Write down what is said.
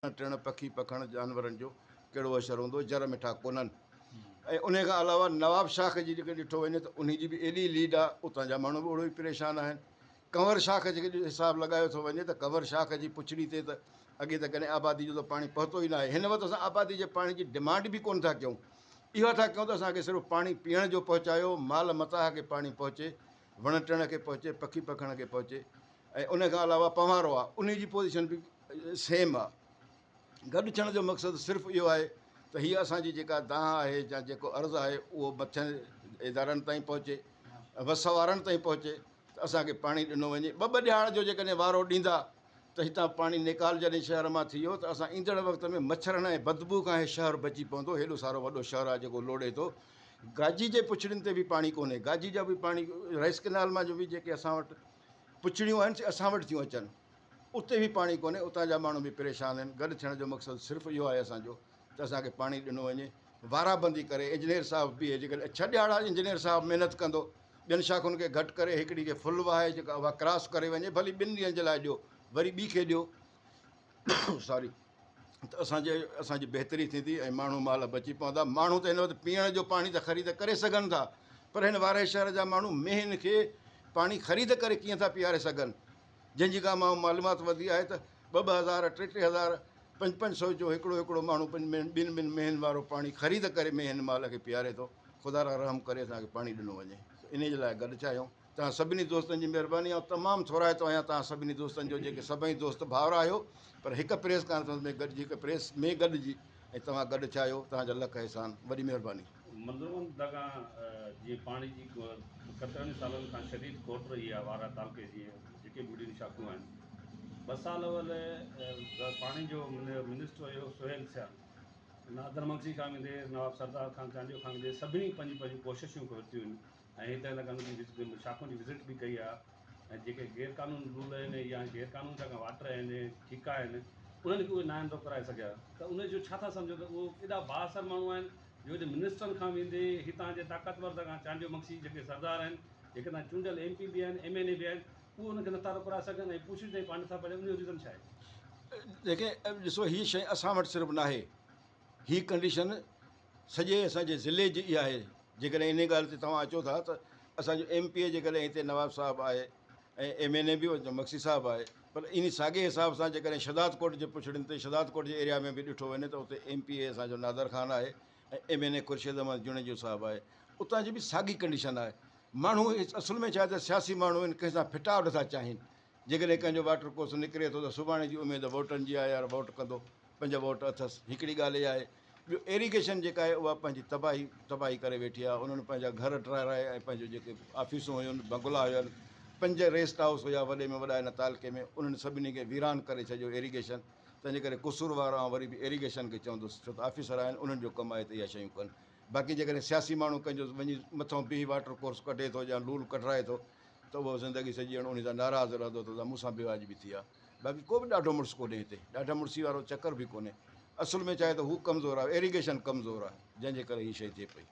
टिण पखी पखण जानवरनि जो कहिड़ो असरु हूंदो, जर मिठा कोन्हनि। ऐं उन खां अलावा नवाब शाख जी जेके ॾिठो वञे त उन जी बि एॾी लीड आहे, उतां जा माण्हू बि ओड़ो ई परेशान आहिनि। कंवर शाख जेके हिसाबु लॻायो थो वञे त कंवर शाख जी पुछड़ी ते त अॻे त कॾहिं आबादी जो त पाणी पहुतो ई न आहे। हिन वक़्तु असां आबादी जे पाणी जी डिमांड बि कोन था कयूं, इहो था कयूं त असांखे सिर्फ़ु पाणी पीअण जो पहुचायो, माल मताह खे पाणी पहुचे, वण टिण खे पहुचे, पखी पखण खे पहुचे। ऐं उन खां अलावा पवारो आहे, उन जी पोज़ीशन बि सेम आहे। गॾु थियण जो मक़सदु सिर्फ़ु इहो आहे त हीअ असांजी जेका दाह आहे या जेको अर्ज़ु आहे उहो मथियनि इदारनि ताईं पहुचे, वस वारनि ताईं पहुचे, त असांखे पाणी ॾिनो वञे। ॿ ॾियार जो जेकॾहिं वारो ॾींदा त हितां पाणी निकाल जॾहिं शहर मां थी वियो त असां ईंदड़ वक़्त में मच्छरनि ऐं बदबू खां इहे शहर बची पवंदो। हेॾो सारो वॾो शहर आहे जेको लोड़े थो। गाजी जे पुछड़ियुनि ते बि पाणी कोन्हे, गाजी जा बि पाणी राइस कैनाल मां जो बि जेके असां वटि पुछड़ियूं आहिनि से असां वटि थियूं अचनि, उते बि पाणी कोन्हे, उतां जा माण्हू बि परेशान आहिनि। गॾु थियण जो मक़सदु सिर्फ़ु इहो आहे असांजो त असांखे पाणी ॾिनो वञे। वाराबंदी करे इंजीनियर साहिबु बि जेकॾहिं 6 ॾियारा इंजीनियर साहिबु महिनत कंदो, ॿियनि शाखुनि खे घटि करे हिकिड़ी खे फुल वाहे जेका उहा क्रॉस करे वञे, भली 2 ॾींहंनि जे लाइ ॾियो, वरी ॿी खे ॾियो सॉरी, त असांजी बहितरी थींदी ऐं माण्हू माल बची पवंदा। माण्हू त हिन वक़्तु पीअण जो पाणी त ख़रीद करे सघनि था, पर हिन वारे शहर जा माण्हू मेंहनि खे पाणी ख़रीद करे कीअं था पीआरे सघनि, जंहिंजी का मालूमात वधी आहे त 2-2 हज़ार 3-3 हज़ार 500-500 जो हिकिड़ो माण्हू ॿिनि मेंहनि वारो पाणी ख़रीद करे मेंहनि माल खे पीआरे थो। ख़ुदा रा रहम करे असांखे पाणी ॾिनो वञे, इन जे लाइ गॾु चाहियूं। तव्हां सभिनी दोस्तनि जी महिरबानी आहे। तमामु थोराइतो आहियां तव्हां सभिनी दोस्तनि जो, जेके सभई दोस्त भाउर आहियो, पर हिकु प्रेस कॉन्फ्रेंस में गॾिजी, हिकु प्रेस में गॾिजी ऐं तव्हां गॾु चाहियो, तव्हांजा लख अहसान, वॾी महिरबानी। मंज़ूरमंद दगा जीअं पाणी जी कतरनि सालनि खां शदीद घोट रही आहे वारा तालुके जी, जेके बि वॾियूं शाखूं आहिनि। 2 साल पाणी जो मिनिस्टर हुयो सुहेल सियाल, नादर मक्सी खां वेंदे नवाब सरदार खां चांडियो खां वेंदे सभिनी पंहिंजी कोशिशूं कयूं आहिनि ऐं हिते लॻनि शाखुनि जी विज़िट बि कई आहे। ऐं जेके गैर क़ानून रूल आहिनि या गैर क़ानून जेका वाटर आहिनि, ठीका आहिनि, उन्हनि खे उहे न आहिनि कराए सघिया। त उनजो छा था सम्झो त उहो एॾा बाअसर माण्हू आहिनि जो हेॾे मिनिस्टरनि खां वेंदे हितां जे ताक़तवर खां चांडियो मक्सी जेके सरदार आहिनि, जेके तव्हां चूंडियल MP बि आहिनि, MLA बि आहिनि, उहे उनखे नथा कराए सघनि ऐं पुछी ताईं पाणी नथा पवनि। उनजो रीज़न छा आहे? जेके ॾिसो, हीअ शइ असां वटि सिर्फ़ु न आहे, हीअ कंडीशन सॼे असांजे ज़िले जी इहा आहे। जेकॾहिं इन ॻाल्हि ते तव्हां अचो था त असांजो MP जेकॾहिं हिते नवाब साहिबु आहे ऐं MLA बि मक्सी साहिबु आहे, पर इन साॻे हिसाब सां जेकॾहिं शहदाद कोट जे पुछड़ियुनि ते, शहदाद कोट जे एरिया में बि ॾिठो वञे त उते MP असांजो नादर ख़ान आहे ऐं MLA खुर्शीद अहमद जुनेजो साहिबु आहे। उतां जी बि साॻी कंडीशन आहे। माण्हू असुल में छा आहे त सियासी माण्हू आहिनि, कंहिंसां फिटाव नथा चाहिनि। जेकॾहिं कंहिंजो वाटर कोर्स निकिरे थो त सुभाणे जी उमेदु वोटनि जी आहे, यार वोट कंदो, 5 वोट अथसि। हिकिड़ी ॻाल्हि इहा आहे। ॿियो, एरीगेशन जेका आहे उहा पंहिंजी तबाही करे वेठी आहे। उन्हनि पंहिंजा घर ठाहिराए ऐं पंहिंजो जेके ऑफिसूं हुयूं, बंगला हुआ, 5 रेस्ट हाउस हुआ वॾे में वॾा हिन तालुके में, उन्हनि सभिनी खे वीरान करे छॾियो एरीगेशन। तंहिंजे करे कुसूरवार आं वरी बि एरीगेशन खे चवंदुसि, छो त ऑफिसर आहिनि, उन्हनि जो कमु आहे त इहा शयूं कनि। बाक़ी जेकॾहिं सियासी माण्हू कंहिंजो वञी मथां बीह वाटर कोर्स कढे थो या लूल कढाए थो त उहो ज़िंदगी सॼी ॼण उन सां नाराज़ रहंदो त मूंसां बेवाजिबी थी आहे। बाक़ी को बि ॾाढो मुड़ुसु कोन्हे हिते, ॾाढा मुड़ुसी वारो चकर बि कोन्हे। असुल में चाहे त हू कमज़ोरु आहे, एरीगेशन कमज़ोरु आहे, जंहिंजे करे हीअ शइ थिए पई।